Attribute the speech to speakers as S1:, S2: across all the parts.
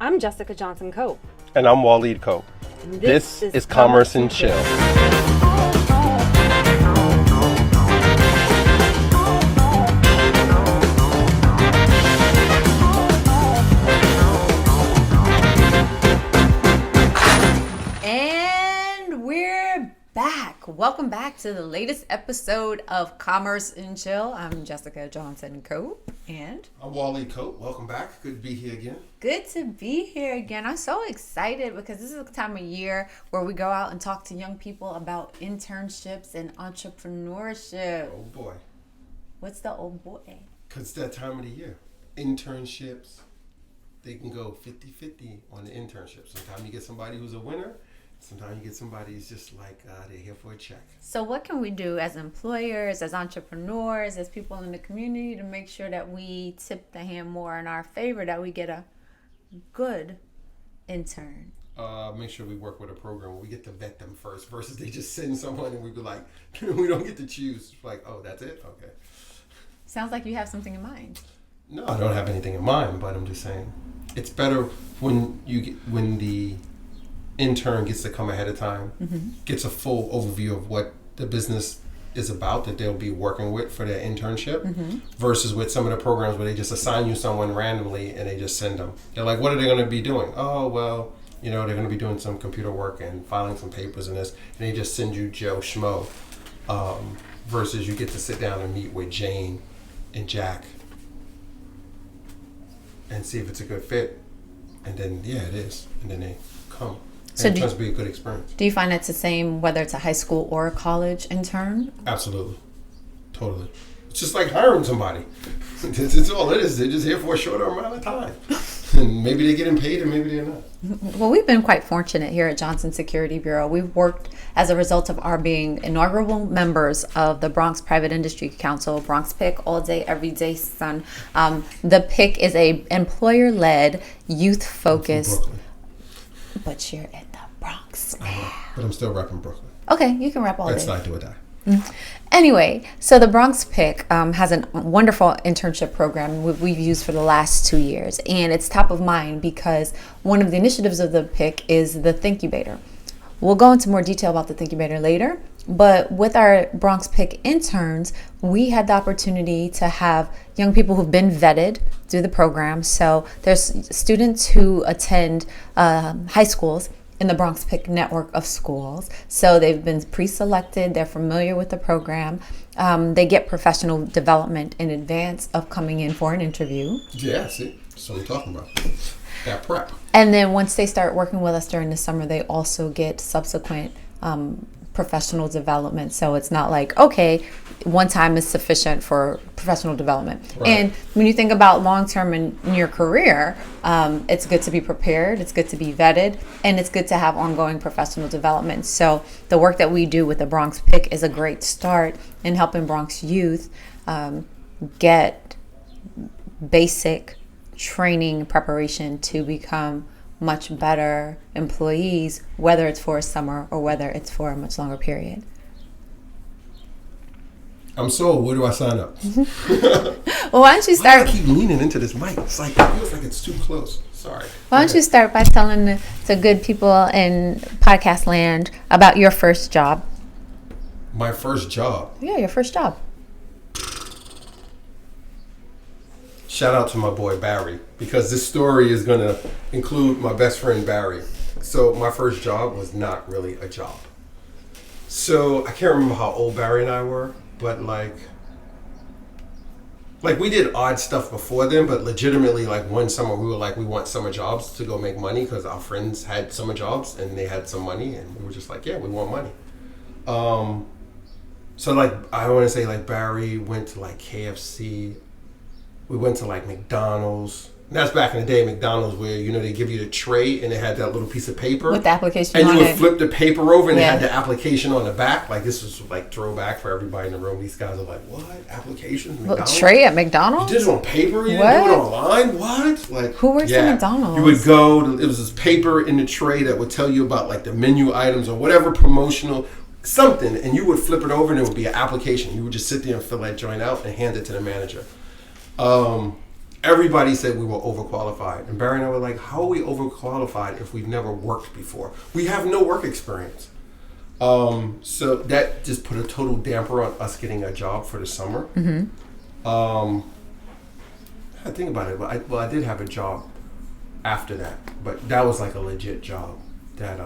S1: I'm Jessica Johnson Cope.
S2: And I'm Waleed Cope. This is Commerce and Chill.
S3: And we're back. Welcome back to the latest episode of Commerce and Chill. I'm Jessica Johnson Cope. And
S2: I'm Waleed Cope. Welcome back. Good to be here again.
S3: Good to be here again. I'm so excited because this is the time of year where we go out and talk to young people about internships and entrepreneurship.
S2: Oh boy.
S3: What's the oh boy?
S2: Because it's that time of the year. Internships. They can go 50-50 on the internships. Sometimes you get somebody who's a winner. Sometimes you get somebody who's just like, they're here for a check.
S3: So what can we do as employers, as entrepreneurs, as people in the community to make sure that we tip the hand more in our favor, that we get a good intern?
S2: Make sure we work with a program where we get to vet them first versus they just send someone and we be like, we don't get to choose. Like, oh, that's it? Okay.
S3: Sounds like you have something in mind.
S2: No, I don't have anything in mind, but I'm just saying it's better when the intern gets to come ahead of time, gets a full overview of what the business is about that they'll be working with for their internship, versus with some of the programs where they just assign you someone randomly and they just send them. They're like, what are they going to be doing? Oh, well, they're going to be doing some computer work and filing some papers and this, and they just send you Joe Schmo, versus you get to sit down and meet with Jane and Jack and see if it's a good fit. And then, yeah, it is. And then they come. So it turns to be a good experience.
S3: Do you find it's the same whether it's a high school or a college intern?
S2: Absolutely. Totally. It's just like hiring somebody. It's all it is. They're just here for a shorter amount of time. And maybe they're getting paid and maybe they're not.
S3: Well, we've been quite fortunate here at Johnson Security Bureau. We've worked as a result of our being inaugural members of the Bronx Private Industry Council, Bronx PIC, all day, every day, son. The PIC is a employer-led, youth-focused... But you're in the Bronx now.
S2: But I'm still repping Brooklyn.
S3: Okay, you can rep all day.
S2: That's not do or die.
S3: Anyway, so the Bronx PIC has a wonderful internship program we've used for the last 2 years. And it's top of mind because one of the initiatives of the PIC is the Thinkubator. We'll go into more detail about the Thinkubator later. But with our Bronx PIC interns, we had the opportunity to have young people who've been vetted through the program. So there's students who attend high schools in the Bronx PIC network of schools. So they've been pre-selected. They're familiar with the program. They get professional development in advance of coming in for an interview.
S2: Yeah, see? That's what I'm talking about. That prep.
S3: And then once they start working with us during the summer, they also get subsequent professional development. So it's not like, okay, one time is sufficient for professional development. Right. And when you think about long-term in your career, it's good to be prepared, it's good to be vetted, and it's good to have ongoing professional development. So the work that we do with the Bronx PIC is a great start in helping Bronx youth get basic training preparation to become much better employees, whether it's for a summer or whether it's for a much longer period.
S2: I'm sold. Where do I sign up?
S3: Well, why don't you start?
S2: Why do I keep leaning into this mic? It's like, it feels like it's too close. Sorry.
S3: Why don't you start by telling the good people in podcast land about your first job?
S2: My first job?
S3: Yeah, your first job.
S2: Shout out to my boy Barry, because this story is going to include my best friend Barry. So my first job was not really a job. So I can't remember how old Barry and I were, but like we did odd stuff before then, but legitimately like one summer we were like, we want summer jobs to go make money because our friends had summer jobs and they had some money and we were just like, yeah, we want money. So like I want to say like Barry went to like KFC. We went to like McDonald's. And that's back in the day, McDonald's, where they give you the tray and it had that little piece of paper
S3: with the application
S2: and
S3: on it.
S2: And you would flip the paper over and it had the application on the back. Like this was like throwback for everybody in the room. These guys are like, what? Applications? McDonald's?
S3: Tray at McDonald's?
S2: You did it on paper? You didn't do it online? What? Like
S3: who works at McDonald's?
S2: You would go. It was this paper in the tray that would tell you about like the menu items or whatever promotional something, and you would flip it over and it would be an application. You would just sit there and fill that joint out and hand it to the manager. everybody said we were overqualified. And Barry and I were like, how are we overqualified if we've never worked before? We have no work experience. So that just put a total damper on us getting a job for the summer. I think about it, but I did have a job after that, but that was like a legit job that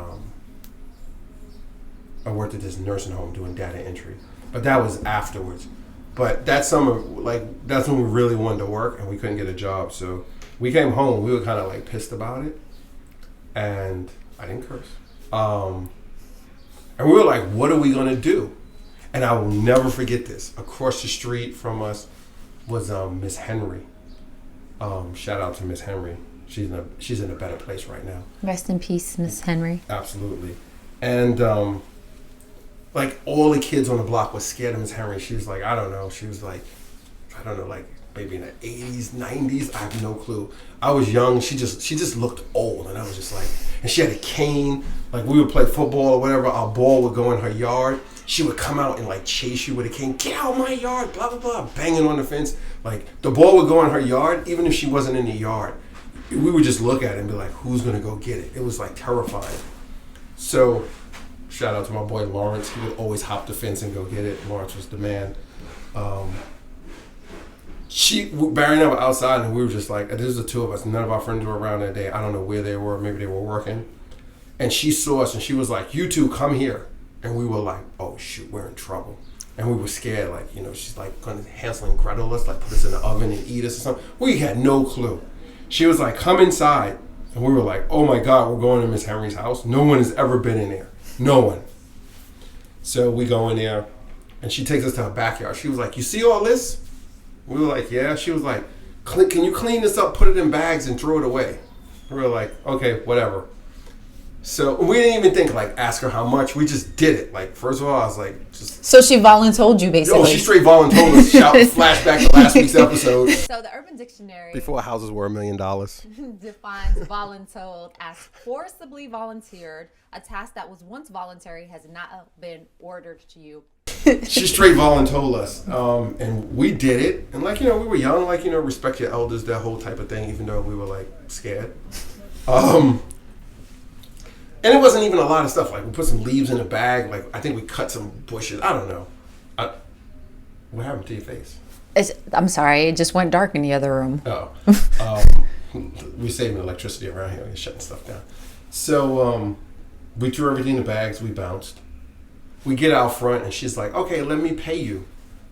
S2: I worked at this nursing home doing data entry, but that was afterwards. But that summer, like, that's when we really wanted to work and we couldn't get a job. So we came home, we were kind of like pissed about it, and I didn't curse. And we were like, what are we gonna do? And I will never forget this. Across the street from us was Miss Henry. Shout out to Miss Henry. She's in a better place right now.
S3: Rest in peace, Miss Henry.
S2: Absolutely. And like all the kids on the block was scared of Miss Henry. She was like, I don't know. She was like, I don't know, like maybe in the 80s, 90s. I have no clue. I was young. She just looked old, and I was just like, and she had a cane. Like we would play football or whatever. Our ball would go in her yard. She would come out and like chase you with a cane. Get out of my yard, blah, blah, blah, banging on the fence. Like the ball would go in her yard, even if she wasn't in the yard. We would just look at it and be like, who's going to go get it? It was like terrifying. So shout out to my boy Lawrence. He would always hop the fence and go get it. Lawrence was the man. Barry and I were outside, and we were just like, this is the two of us. None of our friends were around that day. I don't know where they were. Maybe they were working. And she saw us, and she was like, you two come here. And we were like, oh shoot, we're in trouble. And we were scared, like, you know, she's like going to Hansel and Gretel us, like put us in the oven and eat us or something. We had no clue. She was like, come inside. And we were like, oh my God, we're going to Miss Henry's house. No one has ever been in there. No one. So we go in there, and she takes us to her backyard. She was like, you see all this? We were like, yeah. She was like, can you clean this up, put it in bags, and throw it away? We were like, okay, whatever. So we didn't even think, like, ask her how much. We just did it. Like, first of all, I was like, just.
S3: So she voluntold you, basically.
S2: Oh, she straight voluntold us. Flashback to last week's episode.
S3: So the Urban Dictionary.
S2: Before houses were $1 million.
S3: Defines voluntold as forcibly volunteered, a task that was once voluntary has not been ordered to you.
S2: She straight voluntold us. And we did it. And, like, you know, we were young, like, you know, respect your elders, that whole type of thing, even though we were, like, scared. And it wasn't even a lot of stuff. Like, we put some leaves in a bag. Like, I think we cut some bushes. I don't know. What happened to your face?
S3: I'm sorry. It just went dark in the other room.
S2: Oh. We're saving electricity around here. We're shutting stuff down. So we threw everything in the bags. We bounced. We get out front, and she's like, okay, let me pay you.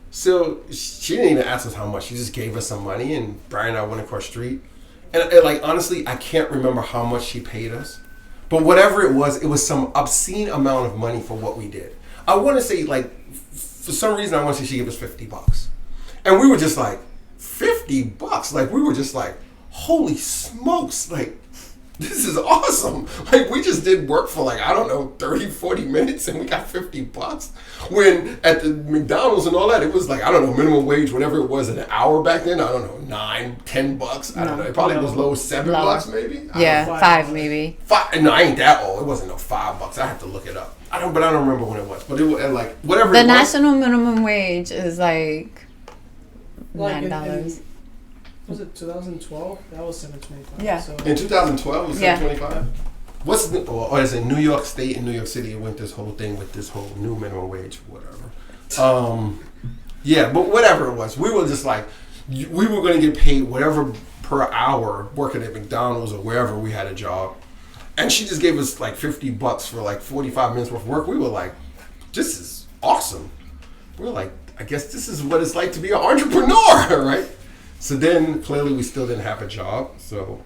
S2: So she didn't even ask us how much. She just gave us some money, and Brian and I went across the street. And like, honestly, I can't remember how much she paid us. But whatever it was some obscene amount of money for what we did. I want to say, like, for some reason, I want to say she gave us $50. And we were just like, $50? Like, we were just like, holy smokes, like, this is awesome. Like, we just did work for, like, I don't know, 30, 40 minutes, and we got $50. When at the McDonald's and all that, it was like, I don't know, minimum wage, whatever it was, an hour back then, I don't know, $9, $10. I don't know. It probably was low as $7 maybe.
S3: Yeah, $5 maybe.
S2: No, I ain't that old. It wasn't no $5. I have to look it up. I don't remember when it was. But it was like whatever.
S3: The national minimum wage is like $9.
S1: Was it 2012? That was $7.25.
S3: Yeah.
S1: So.
S2: In 2012, it was $7.25. What's the? Or is it New York State and New York City went this whole thing with this whole new minimum wage, whatever. Yeah, but whatever it was, we were just like, we were going to get paid whatever per hour working at McDonald's or wherever we had a job. And she just gave us like $50 for like 45 minutes worth of work. We were like, this is awesome. We were like, I guess this is what it's like to be an entrepreneur, right? So then clearly we still didn't have a job. So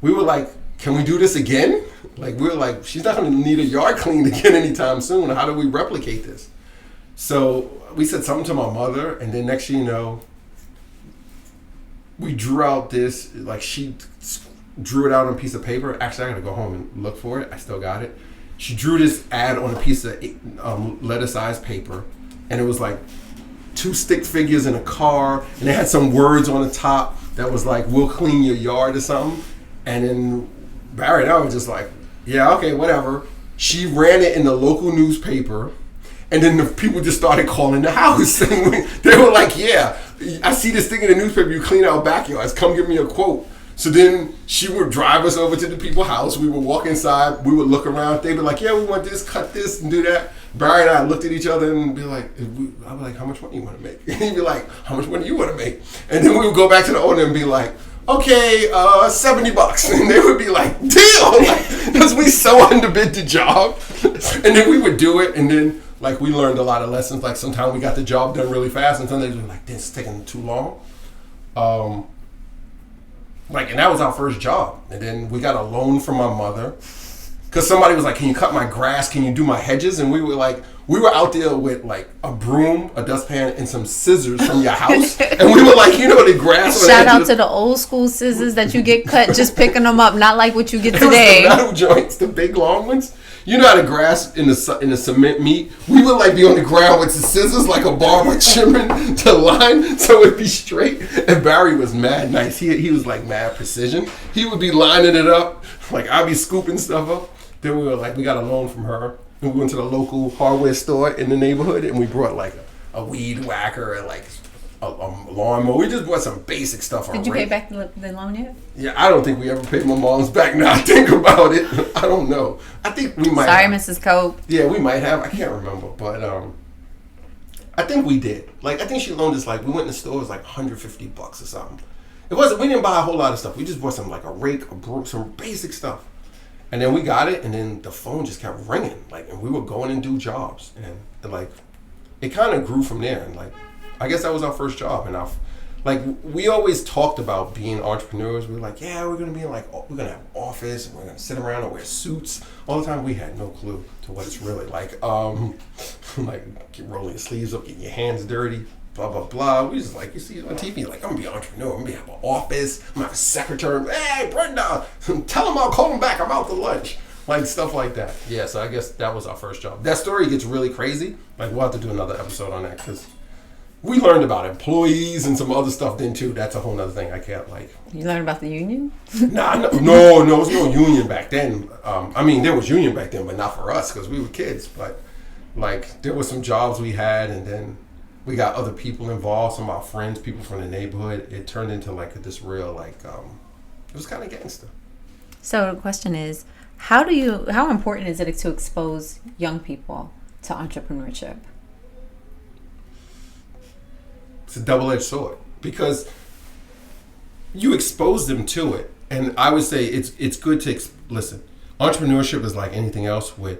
S2: we were like, can we do this again? Like, we were like, she's not going to need a yard cleaned again anytime soon. How do we replicate this? So we said something to my mother, and then next thing you know, we drew out this, like, she drew it out on a piece of paper. Actually, I got to go home and look for it. I still got it. She drew this ad on a piece of letter-sized paper, and it was like 2 stick figures in a car, and they had some words on the top that was like, we'll clean your yard or something. And then Barry and I were just like, yeah, okay, whatever. She ran it in the local newspaper, And then the people just started calling the house. And they were like, yeah, I see this thing in the newspaper, you clean out backyards, come give me a quote. So then she would drive us over to the people's house. We would walk inside. We would look around. They'd be like, yeah, we want this, cut this, and do that. Barry and I looked at each other and be like, I'd be like, how much money you want to make? And he'd be like, how much money you want to make? And then we would go back to the owner and be like, okay, $70. And they would be like, deal! Because we so underbid the job. And then we would do it. And then, like, we learned a lot of lessons. Like, sometimes we got the job done really fast. And sometimes we were like, this is taking too long. And that was our first job. And then we got a loan from my mother. Because somebody was like, can you cut my grass? Can you do my hedges? And we were out there with like a broom, a dustpan, and some scissors from your house. And we were like, the grass.
S3: Shout out to the old school scissors that you get cut just picking them up, not like what you get today.
S2: The metal joints, the big long ones. You know how the grass in the cement meat? We would like be on the ground with the scissors like a barber trimming the line so it'd be straight. And Barry was mad nice. He was like mad precision. He would be lining it up. Like I'd be scooping stuff up. Then we were like, we got a loan from her. And we went to the local hardware store in the neighborhood and we brought like a weed whacker and like a lawnmower. We just bought some basic stuff.
S3: Did you pay back the loan yet?
S2: Yeah, I don't think we ever paid my mom's back. Now I think about it. I don't know. I think we might
S3: Sorry,
S2: have.
S3: Mrs. Cope.
S2: Yeah, we might have. I can't remember. But I think we did. Like, I think she loaned us, like, we went in the store, it was like $150 or something. We didn't buy a whole lot of stuff. We just bought some, like a rake, a broom, some basic stuff. And then we got it, and then the phone just kept ringing. Like, and we were going and do jobs. And like, it kind of grew from there. And like, I guess that was our first job. And we always talked about being entrepreneurs. We were like, yeah, we're going to be like, we're going to have an office, and we're going to sit around and wear suits. All the time, we had no clue to what it's really like. Like, rolling your sleeves up, getting your hands dirty, blah, blah, blah. We just like, you see it on TV, like, I'm going to be an entrepreneur. I'm going to have an office. I'm going to have a secretary. Hey, Brenda, tell them I'll call them back. I'm out to lunch. Like, stuff like that. Yeah, so I guess that was our first job. That story gets really crazy. Like, we'll have to do another episode on that because we learned about employees and some other stuff then, too. That's a whole nother thing I can't, like.
S3: You learned about the union?
S2: No, there was no union back then. I mean, there was union back then, but not for us because we were kids. But, like, there were some jobs we had, and then we got other people involved, some of our friends, people from the neighborhood. It turned into, like, this real, like, it was kind of gangster.
S3: So the question is, how important is it to expose young people to entrepreneurship?
S2: It's a double-edged sword because you expose them to it, and I would say it's good to listen. Entrepreneurship is like anything else with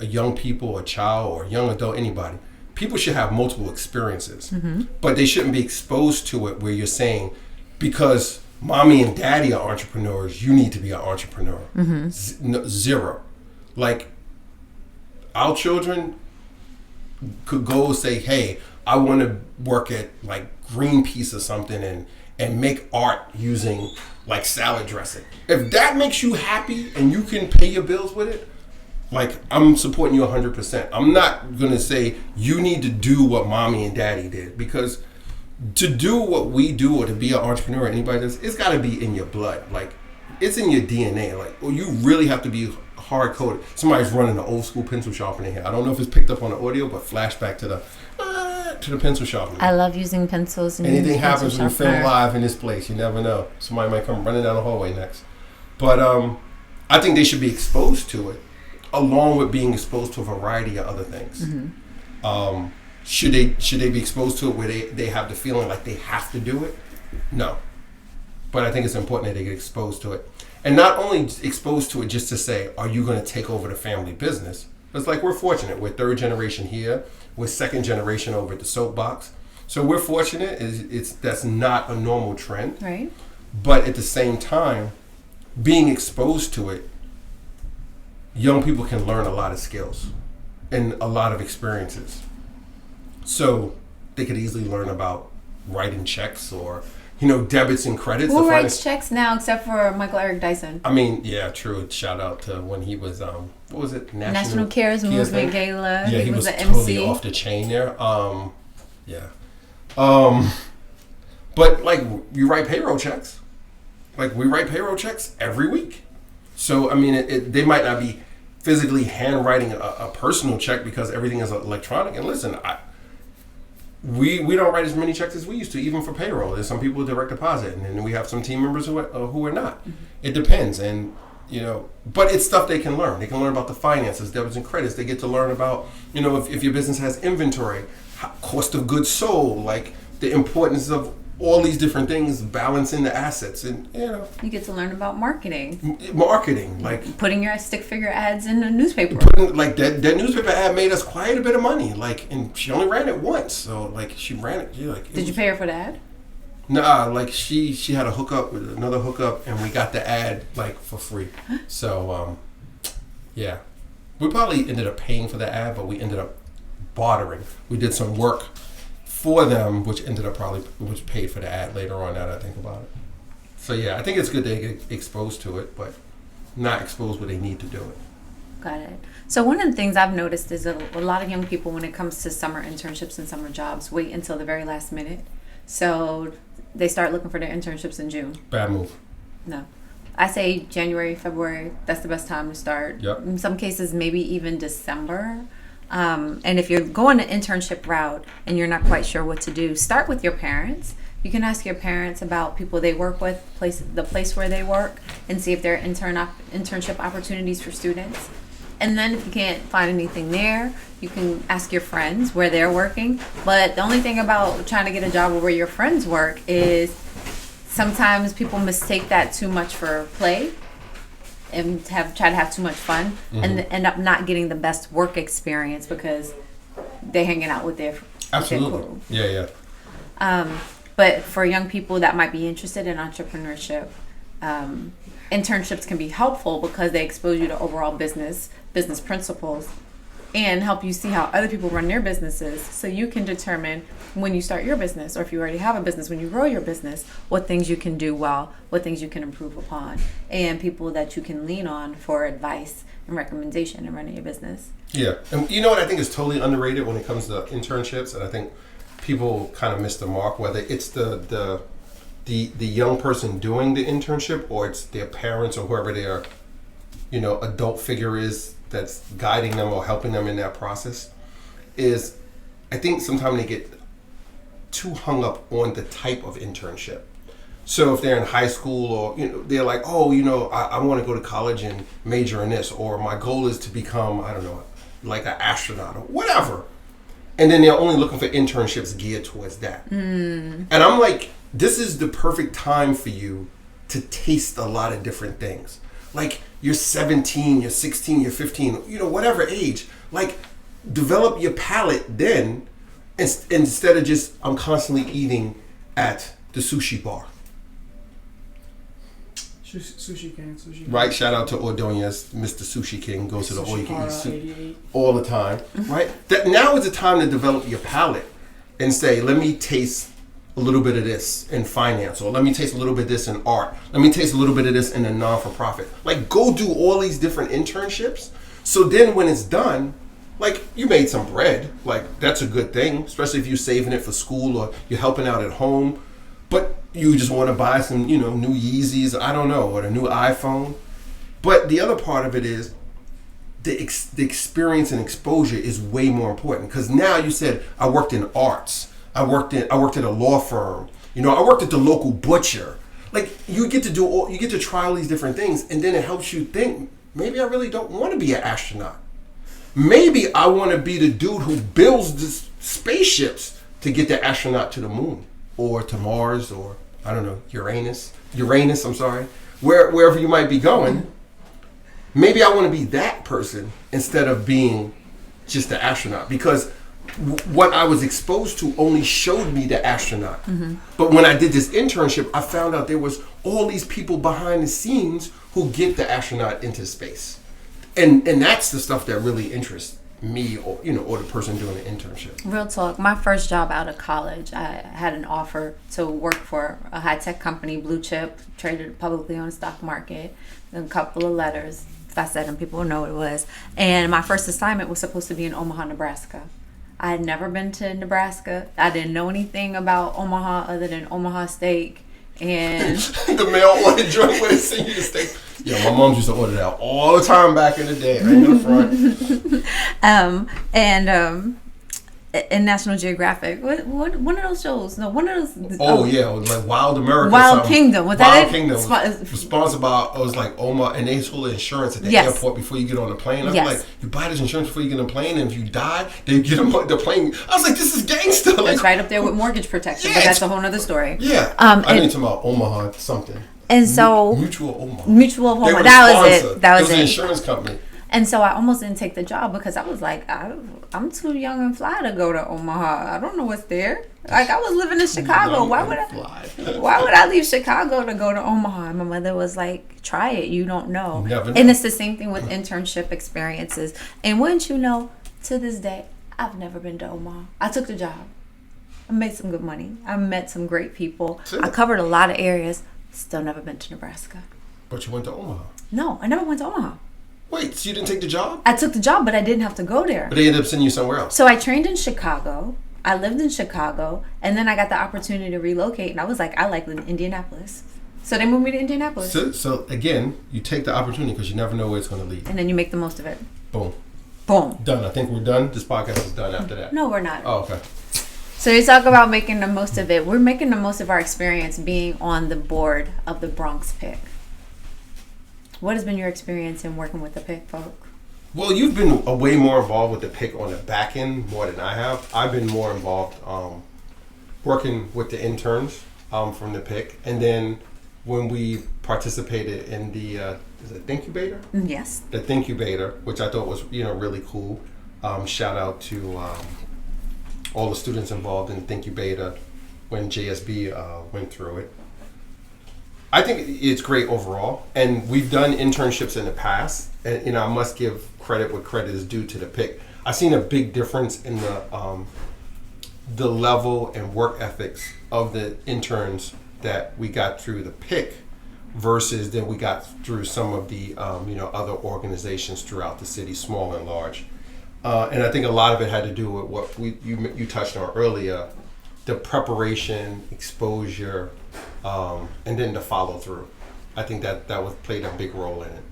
S2: a young people, a child, or a young adult, anybody. People should have multiple experiences, but they shouldn't be exposed to it where you're saying, because mommy and daddy are entrepreneurs, you need to be an entrepreneur. Zero. Like, our children could go say, hey, I want to work at like Greenpeace or something and make art using like salad dressing. If that makes you happy and you can pay your bills with it, like, I'm supporting you 100%. I'm not going to say you need to do what mommy and daddy did, because to do what we do or to be an entrepreneur, anybody does, it's got to be in your blood. Like, it's in your DNA. Like, well, you really have to be hard-coded. Somebody's running an old school pencil sharpening here. I don't know if it's picked up on the audio, but flashback to the pencil sharpening.
S3: I love using pencils. And
S2: anything happens when you film live in this place, you never know. Somebody might come running down the hallway next. But I think they should be exposed to it, along with being exposed to a variety of other things. Should they be exposed to it where they have the feeling like they have to do it? No. But I think it's important that they get exposed to it. And not only exposed to it just to say, are you going to take over the family business? It's like, we're fortunate. We're third generation here. We're second generation over at the soapbox. So we're fortunate. That's not a normal trend.
S3: Right.
S2: But at the same time, being exposed to it, young people can learn a lot of skills and a lot of experiences. So they could easily learn about writing checks or, debits and credits.
S3: Who writes checks now except for Michael Eric Dyson?
S2: I mean, yeah, true. Shout out to when he was, what was it?
S3: National Cares Movement Gala.
S2: Yeah, he was
S3: the
S2: totally
S3: MC.
S2: off the chain there. Yeah. But like, you write payroll checks. Like, we write payroll checks every week. So, I mean, they might not be physically handwriting a personal check because everything is electronic. And listen, we don't write as many checks as we used to, even for payroll. There's some people who direct deposit, and then we have some team members who are not. Mm-hmm. It depends, and but it's stuff they can learn. They can learn about the finances, debits and credits. They get to learn about, if your business has inventory, cost of goods sold, like the importance of all these different things, balancing the assets, and
S3: you get to learn about marketing,
S2: like
S3: putting your stick figure ads in a newspaper.
S2: Like that newspaper ad made us quite a bit of money, like, and she only ran it once, so like she ran it.
S3: Did you pay her for the ad?
S2: Nah, like she had a hookup with another hookup, and we got the ad like for free. So yeah, we probably ended up paying for the ad, but we ended up bartering. We did some work for them, which paid for the ad later on. Now that I think about it, so yeah, I think it's good they get exposed to it, but not exposed where they need to do it.
S3: Got it. So one of the things I've noticed is a lot of young people, when it comes to summer internships and summer jobs, wait until the very last minute. So they start looking for their internships in June.
S2: Bad move.
S3: No. I say January, February, that's the best time to start.
S2: Yep.
S3: In some cases, maybe even December. And if you're going the internship route and you're not quite sure what to do, start with your parents. You can ask your parents about people they work with, the place where they work, and see if there are internship opportunities for students. And then if you can't find anything there, you can ask your friends where they're working. But the only thing about trying to get a job where your friends work is sometimes people mistake that too much for play and try to have too much fun, mm-hmm. and end up not getting the best work experience because they're hanging out with their
S2: absolutely
S3: crew.
S2: Yeah.
S3: But for young people that might be interested in entrepreneurship, internships can be helpful because they expose you to overall business principles and help you see how other people run their businesses, so you can determine when you start your business, or if you already have a business, when you grow your business, what things you can do well, what things you can improve upon, and people that you can lean on for advice and recommendation in running your business.
S2: Yeah, and you know what I think is totally underrated when it comes to internships, and I think people kind of miss the mark, whether it's the young person doing the internship or it's their parents or whoever their adult figure is that's guiding them or helping them in that process, is I think sometimes they get too hung up on the type of internship. So if they're in high school or they're like, I want to go to college and major in this, or my goal is to become, I don't know, like an astronaut or whatever. And then they're only looking for internships geared towards that. And I'm like, this is the perfect time for you to taste a lot of different things. Like, you're 17, you're 16, you're 15, whatever age. Like, develop your palate then, instead of just, I'm constantly eating at the sushi bar.
S1: Sushi King.
S2: Right, shout out to Ordonez, Mr. Sushi King, goes to the all you can eat sushi all the time. Right? That now is the time to develop your palate and say, let me taste a little bit of this in finance, or let me taste a little bit of this in art. Let me taste a little bit of this in a non-for-profit. Like, go do all these different internships. So then when it's done, like, you made some bread. Like, that's a good thing, especially if you're saving it for school or you're helping out at home. But you just want to buy some, new Yeezys, I don't know, or a new iPhone. But the other part of it is the experience and exposure is way more important, because now you said, I worked in arts. I worked at a law firm. I worked at the local butcher. Like, you get to try all these different things, and then it helps you think, maybe I really don't want to be an astronaut. Maybe I want to be the dude who builds the spaceships to get the astronaut to the moon or to Mars, or I don't know, Uranus, I'm sorry. Wherever you might be going. Maybe I want to be that person instead of being just the astronaut, because what I was exposed to only showed me the astronaut. Mm-hmm. But when I did this internship, I found out there was all these people behind the scenes who get the astronaut into space. And that's the stuff that really interests me, or or the person doing the internship.
S3: Real talk. My first job out of college, I had an offer to work for a high-tech company, blue chip, traded publicly on the stock market, and a couple of letters. If I said them, people will know what it was. And my first assignment was supposed to be in Omaha, Nebraska. I had never been to Nebraska. I didn't know anything about Omaha other than Omaha steak And
S2: the mail order joint where they send you the steak. Yeah, my mom used to order that all the time back in the day, right in the front.
S3: And National Geographic. What one of those shows? No, one of those.
S2: Yeah, it was like Wild America.
S3: Wild Kingdom. Was
S2: Wild
S3: that
S2: Kingdom.
S3: it?
S2: Was sponsored by, it was like Omar, and they sold insurance at the
S3: Yes.
S2: airport before you get on the plane. I was
S3: Yes.
S2: like, you buy this insurance before you get on the plane, and if you die, they get them on the plane. I was like, this is gangster. Like,
S3: It's right up there with mortgage protection,
S2: Yeah,
S3: but that's a whole nother story.
S2: yeah.
S3: And-
S2: I need to talk about Omaha something.
S3: And so
S2: Mutual Omaha.
S3: Mutual of
S2: They
S3: Omaha.
S2: were the
S3: That was
S2: sponsor.
S3: it. That was
S2: an
S3: it.
S2: insurance company.
S3: And so I almost didn't take the job because I was like, I'm too young and fly to go to Omaha. I don't know what's there. Like, I was living in Chicago. Why would I leave Chicago to go to Omaha? And my mother was like, try it. You don't know.
S2: Never know.
S3: And it's the same thing with internship experiences. And wouldn't you know, to this day, I've never been to Omaha. I took the job. I made some good money. I met some great people.
S2: Sure.
S3: I covered a lot of areas. Still never been to Nebraska.
S2: But you went to Omaha.
S3: No, I never went to Omaha.
S2: Wait, so you didn't take the job?
S3: I took the job, but I didn't have to go there.
S2: But they ended up sending you somewhere else.
S3: So I trained in Chicago. I lived in Chicago. And then I got the opportunity to relocate. And I was like, I like Indianapolis. So they moved me to Indianapolis.
S2: So again, you take the opportunity because you never know where it's going to lead.
S3: And then you make the most of it.
S2: Boom.
S3: Boom.
S2: Done. I think we're done. This podcast is done after that.
S3: No, we're not.
S2: Oh, okay.
S3: So you talk about making the most of it. We're making the most of our experience being on the board of the Bronx PIC. What has been your experience in working with the PIC folk?
S2: Well, you've been way more involved with the PIC on the back end more than I have. I've been more involved working with the interns from the PIC. And then when we participated in the is it Thinkubator?
S3: Yes.
S2: The Thinkubator, which I thought was really cool. Shout out to all the students involved in Thinkubator when JSB went through it. I think it's great overall, and we've done internships in the past, and I must give credit what credit is due to the PIC. I've seen a big difference in the level and work ethics of the interns that we got through the PIC versus that we got through some of the other organizations throughout the city, small and large. And I think a lot of it had to do with what you touched on earlier, the preparation, exposure, and then the follow through. I think that played a big role in it.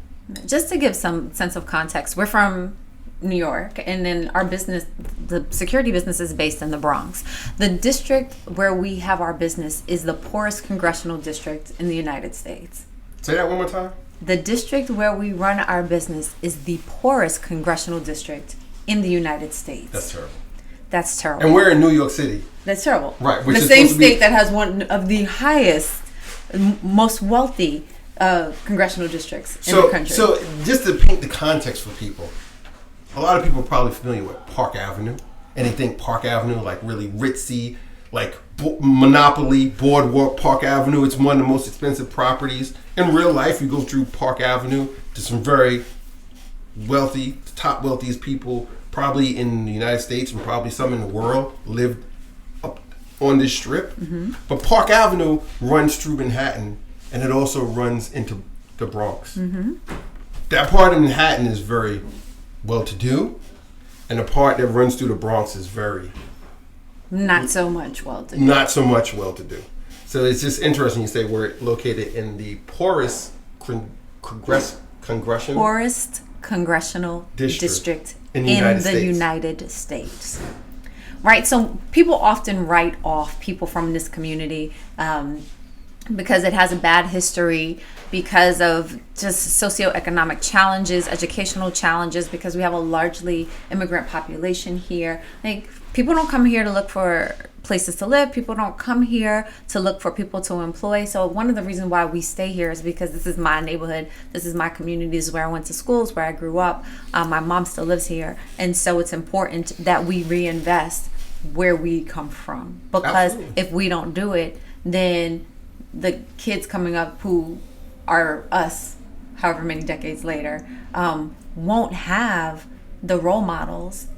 S3: Just to give some sense of context, we're from New York, and then our business, the security business, is based in the Bronx. The district where we have our business is the poorest congressional district in the United States.
S2: Say that one more time.
S3: The district where we run our business is the poorest congressional district in the United States.
S2: That's terrible.
S3: That's terrible.
S2: And we're in New York City.
S3: That's terrible.
S2: Right.
S3: The same state that has one of the highest, most wealthy congressional districts in the country.
S2: So just to paint the context for people, a lot of people are probably familiar with Park Avenue, and they think Park Avenue like really ritzy, like Monopoly, Boardwalk, Park Avenue. It's one of the most expensive properties. In real life, you go through Park Avenue to some very wealthy, top wealthiest people, probably in the United States and probably some in the world, live up on this strip. Mm-hmm. But Park Avenue runs through Manhattan, and it also runs into the Bronx. Mm-hmm. That part of Manhattan is very well-to-do, and the part that runs through the Bronx is very
S3: not so much well-to-do.
S2: Not so much well-to-do. So it's just interesting you say we're located in the poorest congressional district in the United States. Right, so people often write off people from this community because it has a bad history, because of just socioeconomic challenges, educational challenges, because we have a largely immigrant population here. Like, people don't come here to look for places to live. People don't come here to look for people to employ. So one of the reasons why we stay here is because this is my neighborhood. This is my community. This is where I went to school. It's where I grew up. My mom still lives here. And so it's important that we reinvest where we come from. Because Absolutely. If we don't do it, then the kids coming up who are us, however many decades later, won't have the role models.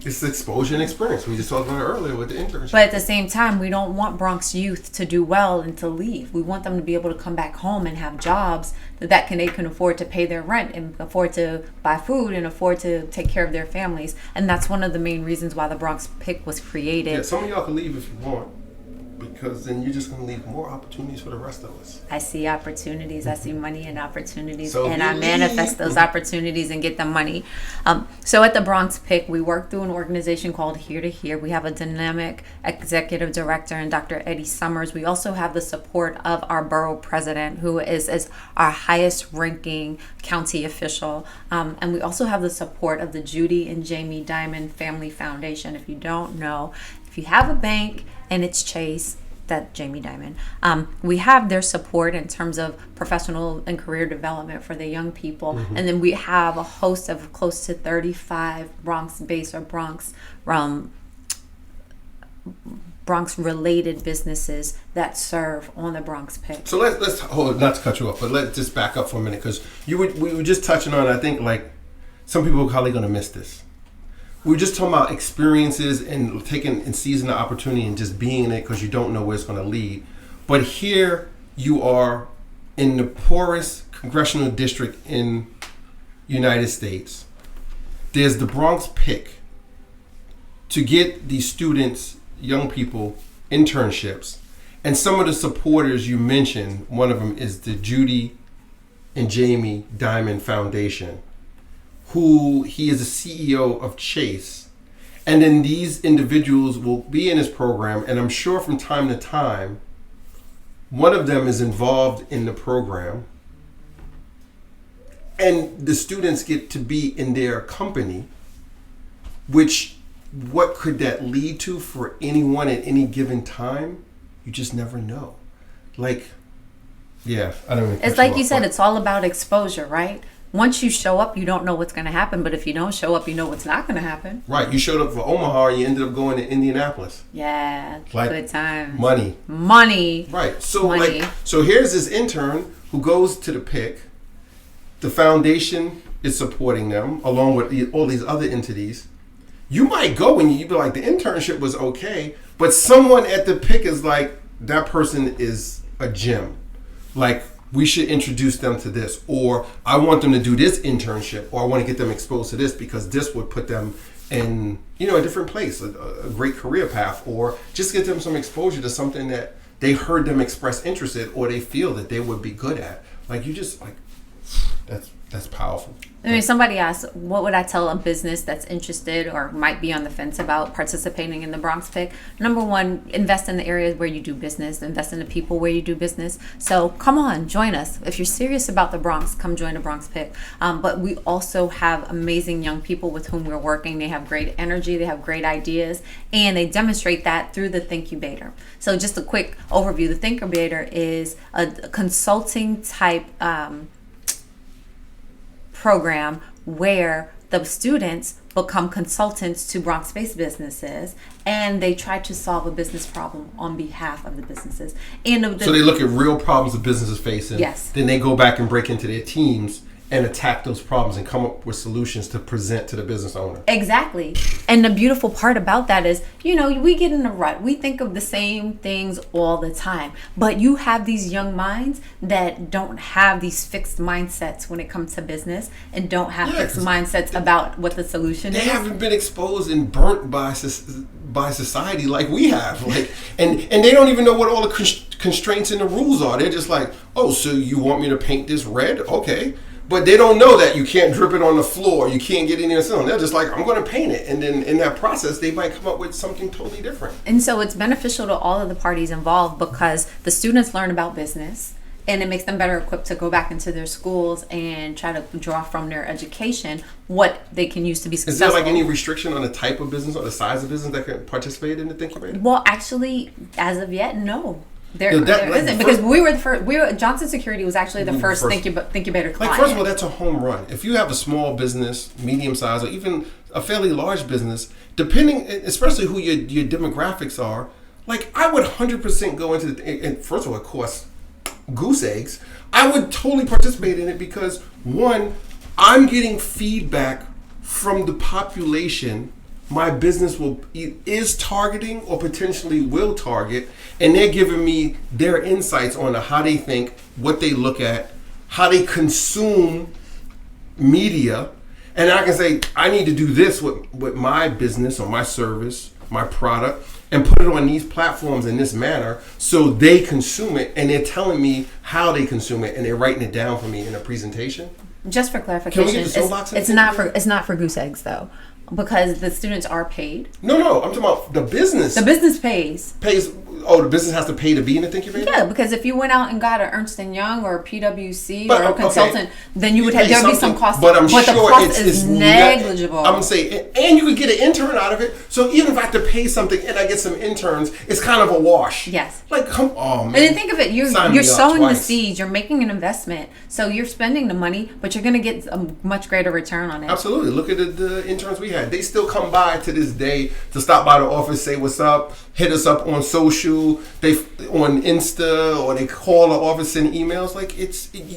S2: It's exposure and experience. We just talked about it earlier with the internship.
S3: But at the same time, we don't want Bronx youth to do well and to leave. We want them to be able to come back home and have jobs that they can afford to pay their rent and afford to buy food and afford to take care of their families. And that's one of the main reasons why the Bronx PIC was created.
S2: Yeah, some of y'all can leave if you want. because then you're just going to leave more opportunities for the rest of us.
S3: I see opportunities. I see money and opportunities,
S2: So
S3: and I manifest those opportunities and get the money. So at the Bronx Pick, we work through an organization called Here to Here. We have a dynamic executive director and Dr. Eddie Summers. We also have the support of our borough president, who is our highest ranking county official. And we also have the support of the Judy and Jamie Dimon Family Foundation. If you don't know, if you have a bank and it's Chase, that Jamie Dimon, we have their support in terms of professional and career development for the young people. And then we have a host of close to 35 Bronx-based or Bronx-related businesses that serve on the Bronx Pick.
S2: So let's hold, not to cut you off, but let's just back up for a minute, because we were just touching on, I think, like, some people are probably going to miss this. We were just talking about experiences and taking and seizing the opportunity and just being in it because you don't know where it's going to lead. But here you are in the poorest congressional district in United States. There's the Bronx Pick to get these students, young people, internships. And some of the supporters you mentioned, one of them is the Judy and Jamie Dimon Foundation, who he is the CEO of Chase. And then these individuals will be in his program, and I'm sure from time to time, one of them is involved in the program, and the students get to be in their company, which, what could that lead to for anyone at any given time? You just never know. Like, yeah, I don't even.
S3: It's like you said, it's all about exposure, right? Once you show up, you don't know what's going to happen. But if you don't show up, you know what's not going to happen.
S2: Right. You showed up for Omaha and you ended up going to Indianapolis.
S3: Yeah.
S2: Like,
S3: good times.
S2: Money. Right. So
S3: money.
S2: So here's this intern who goes to the Pick. The foundation is supporting them along with all these other entities. You might go and you'd be like, the internship was okay, but someone at the Pick is like, that person is a gem. Like, we should introduce them to this, or I want them to do this internship, or I want to get them exposed to this because this would put them in, a different place, a great career path, or just get them some exposure to something that they heard them express interest in, or they feel that they would be good at. Like, you just, like, that's powerful.
S3: I mean, somebody asked, what would I tell a business that's interested or might be on the fence about participating in the Bronx Pick? Number one, invest in the areas where you do business. Invest in the people where you do business. So come on, join us. If you're serious about the Bronx, come join the Bronx Pick. But we also have amazing young people with whom we're working. They have great energy. They have great ideas. And they demonstrate that through the Thinkubator. So just a quick overview. The Thinkubator is a consulting type program where the students become consultants to Bronx-based businesses, and they try to solve a business problem on behalf of the businesses. And
S2: so they look at real problems the businesses facing.
S3: Yes.
S2: Then they go back and break into their teams and attack those problems and come up with solutions to present to the business owner.
S3: Exactly. And the beautiful part about that is, we get in a rut. We think of the same things all the time. But you have these young minds that don't have these fixed mindsets when it comes to business, and don't have fixed mindsets about what the solution is.
S2: They haven't been exposed and burnt by society like we have. And they don't even know what all the constraints and the rules are. They're just like, oh, so you want me to paint this red? Okay. But they don't know that you can't drip it on the floor. You can't get in there. They're just like, I'm going to paint it. And then in that process, they might come up with something totally different.
S3: And so it's beneficial to all of the parties involved, because the students learn about business, and it makes them better equipped to go back into their schools and try to draw from their education what they can use to be successful.
S2: Is there like any restriction on the type of business or the size of business that can participate in the Thinkubator?
S3: Well, actually, as of yet, no. There isn't, because we were the first. Johnson Security was actually the first Thinkubator client.
S2: Like, first of all, that's a home run. If you have a small business, medium size, or even a fairly large business, depending, especially who your demographics are, like, I would 100% go into and first of all, it costs goose eggs. I would totally participate in it because, one, I'm getting feedback from the population my business is targeting or potentially will target, and they're giving me their insights on how they think, what they look at, how they consume media, and I can say, I need to do this with my business or my service, my product, and put it on these platforms in this manner so they consume it, and they're telling me how they consume it, and they're writing it down for me in a presentation.
S3: Just for clarification, it's not for goose eggs though, because the students are paid.
S2: No, I'm talking about the business.
S3: The business pays.
S2: Oh, the business has to pay to be in the incubator?
S3: Yeah, because if you went out and got an Ernst & Young or a PwC or a consultant, then you would have, there'd be some cost.
S2: But I'm
S3: but
S2: sure
S3: the cost is negligible.
S2: I'm going to say, and you could get an intern out of it. So even if I have to pay something and I get some interns, it's kind of a wash.
S3: Yes.
S2: Like, come on, man.
S3: And then think of it, you're sowing the seeds, you're making an investment. So you're spending the money, but you're going to get a much greater return on it.
S2: Absolutely. Look at the interns we had. They still come by to this day to stop by the office, say what's up, hit us up on social, they on Insta, or they call the office and emails. Like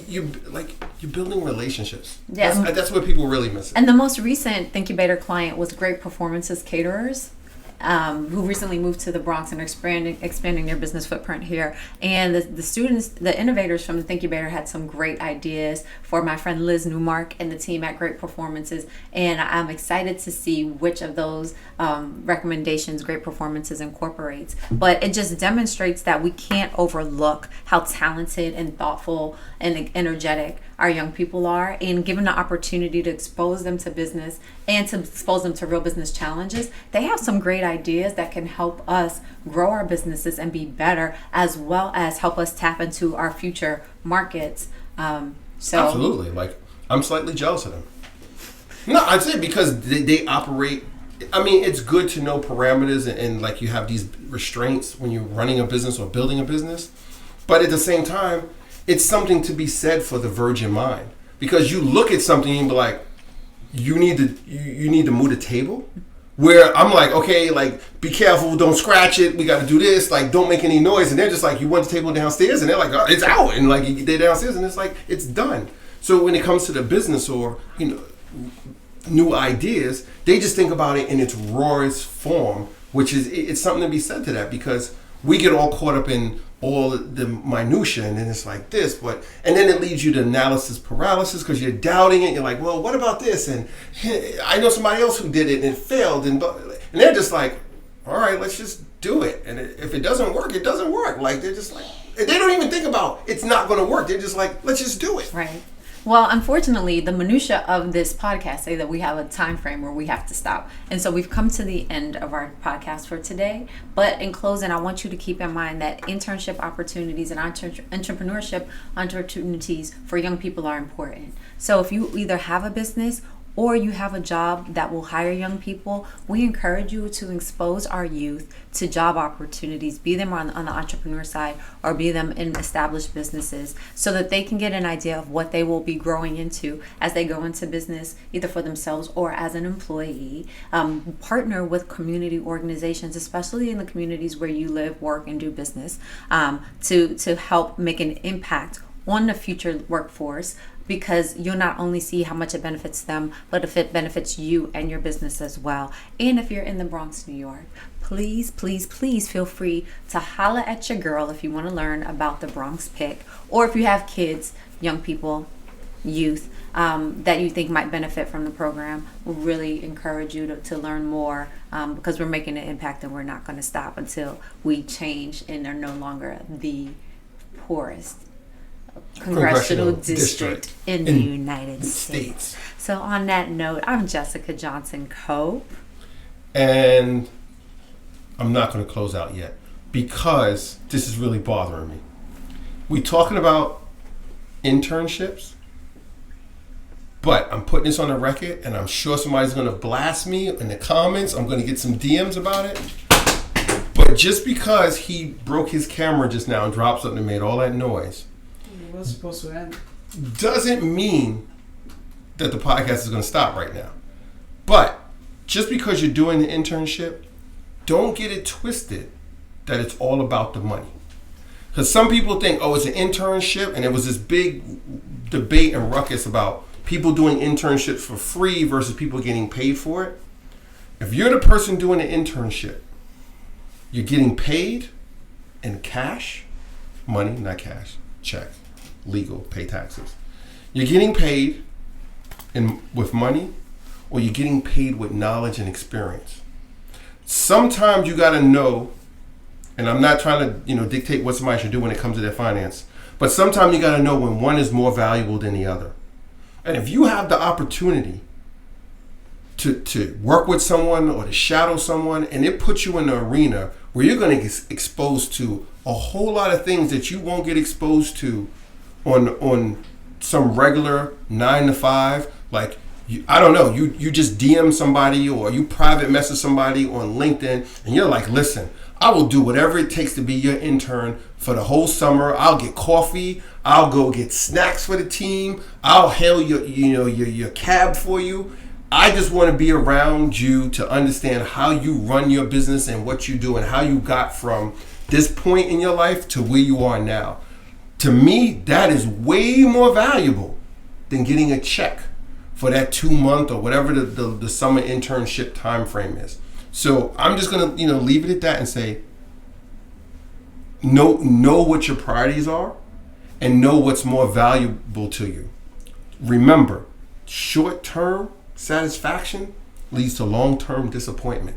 S2: you're building relationships.
S3: Yeah,
S2: that's what people really miss.
S3: And the most recent Thinkubator client was Great Performances Caterers, who recently moved to the Bronx and are expanding their business footprint here. And the students, the innovators from the Thinkubator had some great ideas for my friend Liz Newmark and the team at Great Performances. And I'm excited to see which of those recommendations Great Performances incorporates. But it just demonstrates that we can't overlook how talented and thoughtful and energetic our young people are, and given the opportunity to expose them to business and to expose them to real business challenges, they have some great ideas that can help us grow our businesses and be better, as well as help us tap into our future markets.
S2: Absolutely. Like, I'm slightly jealous of them. No, I'd say because they operate. I mean, it's good to know parameters and like you have these restraints when you're running a business or building a business, but at the same time, it's something to be said for the virgin mind, because you look at something and be like, you need to move the table. Where I'm like, okay, like, be careful, don't scratch it. We got to do this. Like, don't make any noise. And they're just like, you want the table downstairs, and they're like, oh, it's out, and like they're downstairs, and it's like it's done. So when it comes to the business or new ideas, they just think about it in its rawest form, which is it's something to be said to that, because we get all caught up in all the minutia, and then it's like this, and then it leads you to analysis paralysis because you're doubting it. You're like, well, what about this? And I know somebody else who did it and it failed, and they're just like, all right, let's just do it. And if it doesn't work, it doesn't work. Like, they're just like, they don't even think about it's not going to work. They're just like, let's just do it.
S3: Right. Well, unfortunately, the minutia of this podcast say that we have a time frame where we have to stop. And so we've come to the end of our podcast for today. But in closing, I want you to keep in mind that internship opportunities and entrepreneurship opportunities for young people are important. So if you either have a business or you have a job that will hire young people, we encourage you to expose our youth to job opportunities, be them on the entrepreneur side or be them in established businesses, so that they can get an idea of what they will be growing into as they go into business, either for themselves or as an employee. Partner with community organizations, especially in the communities where you live, work, and do business, to help make an impact on the future workforce, because you'll not only see how much it benefits them, but if it benefits you and your business as well. And if you're in the Bronx, New York, please, please, please feel free to holla at your girl if you want to learn about the Bronx Pick, or if you have kids, young people, youth, that you think might benefit from the program. We really encourage you to learn more, because we're making an impact and we're not going to stop until we change and are no longer the poorest congressional district in the United States. So on that note, I'm Jessica Johnson Cope.
S2: And I'm not going to close out yet, because this is really bothering me. We talking about internships, but I'm putting this on the record, and I'm sure somebody's going to blast me in the comments. I'm going to get some DMs about it. But just because he broke his camera just now and dropped something and made all that noise,
S1: it was supposed to end,
S2: doesn't mean that the podcast is going to stop right now. But just because you're doing the internship, don't get it twisted that it's all about the money. Because some people think, oh, it's an internship, and there was this big debate and ruckus about people doing internships for free versus people getting paid for it. If you're the person doing the internship, you're getting paid in cash, money, not cash, check, legal, pay taxes. You're getting paid with money, or you're getting paid with knowledge and experience. sometimes you got to know, and I'm not trying to, dictate what somebody should do when it comes to their finance, but sometimes you got to know when one is more valuable than the other. And if you have the opportunity to work with someone or to shadow someone, and it puts you in an arena where you're going to get exposed to a whole lot of things that you won't get exposed to on some regular 9 to 5, like I don't know, you just DM somebody or you private message somebody on LinkedIn, and you're like, listen, I will do whatever it takes to be your intern for the whole summer. I'll get coffee. I'll go get snacks for the team. I'll hail your cab for you. I just want to be around you to understand how you run your business and what you do and how you got from this point in your life to where you are now. To me, that is way more valuable than getting a check for that 2-month or whatever the summer internship time frame is. So I'm just gonna leave it at that and say, know what your priorities are and know what's more valuable to you. Remember, short-term satisfaction leads to long-term disappointment.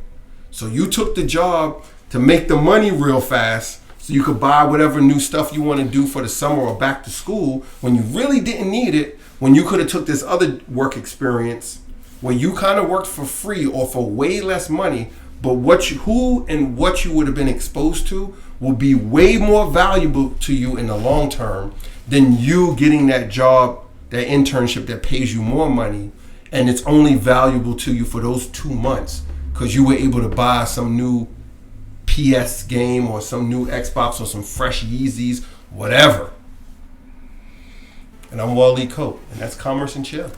S2: So you took the job to make the money real fast so you could buy whatever new stuff you want to do for the summer or back to school when you really didn't need it, when you could have took this other work experience where you kind of worked for free or for way less money, but who and what you would have been exposed to will be way more valuable to you in the long term than you getting that job, that internship that pays you more money, and it's only valuable to you for those 2 months because you were able to buy some new PS game or some new Xbox or some fresh Yeezys, whatever. And I'm Waleed Cope, and that's Commerce and Chill.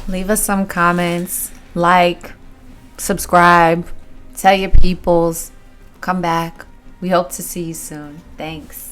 S3: Leave us some comments, like, subscribe, tell your peoples, come back. We hope to see you soon. Thanks.